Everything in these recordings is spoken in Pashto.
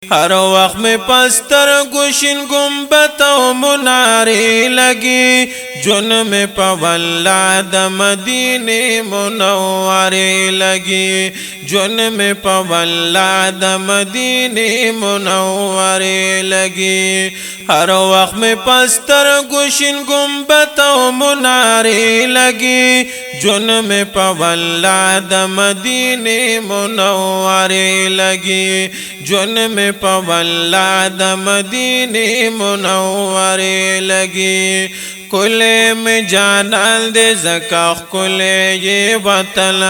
ہر وقت میں پستر گوشن گنبت و مناری لگی جن میں پولا د مدینے منوری لگی جن میں پولا د مدینے منوری لگی ہر وقت میں پستر گوشن گنبت و مناری لگی جن میں پولا د مدینے منوری لگی جن میں پولا د مدینے منوری لگی کلے میں جانال دے زکاخ کلے یہ وطن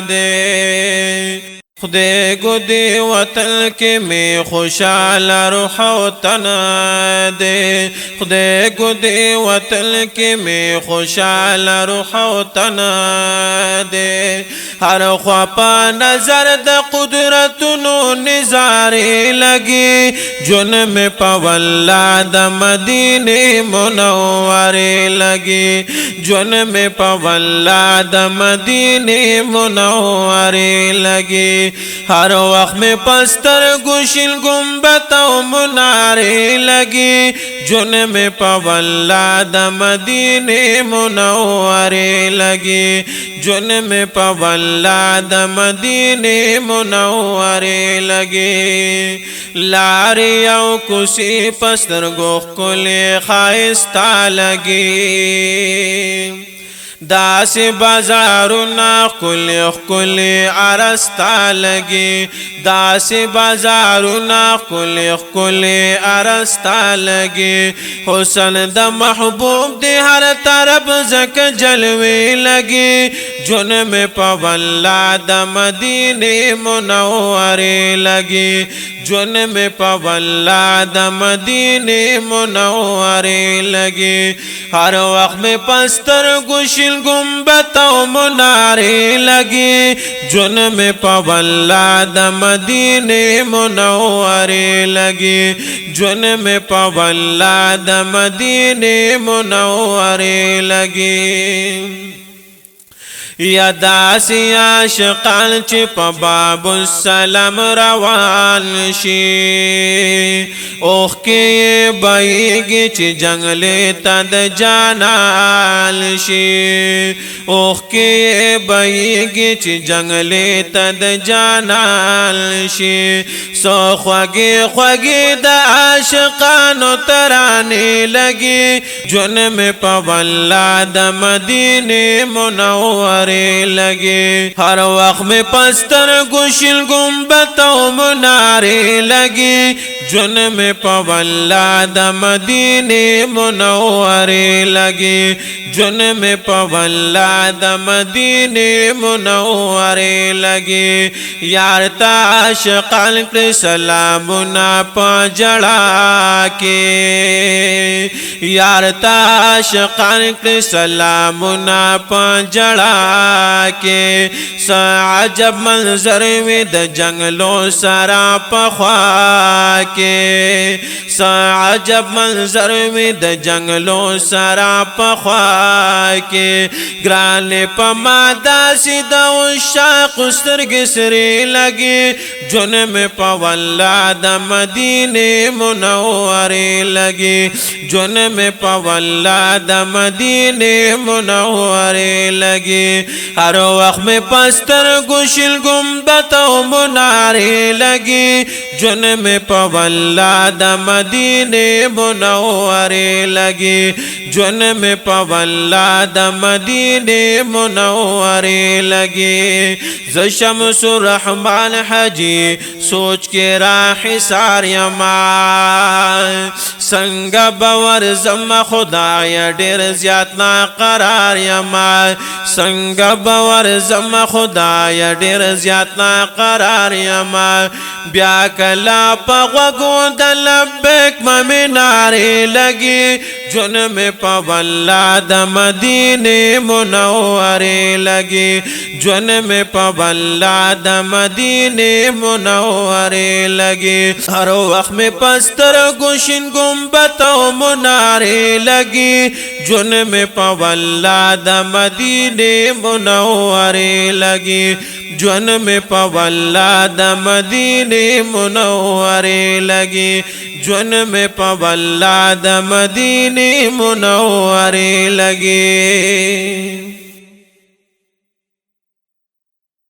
دے خدے گدے وطن کے میں خوشحال روح و تن دے خدے گدے وطن کے میں خوشحال روح و تن دے ہر خواپا نظر دا قدرت نو نظارے لگی جن میں پولا دا مدینے منورے لگی جن میں پولا دا مدینے منورے لگی ہر وقت میں پستر گوشن گنبت و منارے لگی جن میں پولا د مدینے منورے لگی جن میں پولا د مدینے منورے لگی لاری او کسی پستر گوخ کلے خائستہ لگی داس بازارنا کلی کلی عرستا لگی داس بازارنا کلی کلی عرستا لگی حسن د محبوب دی ہر طرف زک جلوے لگی جن میں پولا د مدینے منورے لگی جن میں پولا د مدینے منورے لگی ہر وقت میں پستر گوشن گنبت و منارے لگی جن میں پولا د مدینے منورے لگی جن میں پولا د مدینے منورے لگی یا داسی عاشقان چی پا باب السلام روان شی اوخ کی بایگی چی جنگلی تد جانال شی اوخ کی بایگی چی جنگلی تد جانال شی سو خوگی خوگی دا عاشقانو ترانی لگی جن میں پولا د مدینے منور لگی ہر وقت میں پستر گوشن گنبت و منارے لگی جن میں پولا د مدینے منورے لگی جن میں پولا د مدینے منورے لگی یار تا عاشقان کے سلامنا پا جڑا کے یار تا عاشقان کے سلامنا پا جڑا کے عجب منظر میں د جنگلوں سرا پخوا کے عجب منظر میں د جنگلوں سرا پخوا کے گران پمادا سیدہ عشاق سترگ سری لگی جن میں پولا د مدینے منورے لگی جن میں پولا د مدینے منورے لگی ہر وقت میں پستر گوشن گنبت و منارے لگی جن میں پولا د مدینے منورے لگی جن میں پولا د مدینے منورے لگی ز شمس الرحمن حجی سوچ کے راہ سار یما سنگ باور زم خدای ډیر زیات نا قرار یما سنگ باور زم خدای ډیر زیات نا قرار یما بیا کلا پغوگو د لبیک ممنارے لگی جن میں پولا د مدینے منورے لگی جن میں پولا د مدینے منورے لگی ہر وقت میں پستر گوشن گنبت و منارے لگی جن میں پولا د مدینے منورے لگی جون میں پولا د مدینے منورے لگی جون میں پولا د مدینے منورے لگی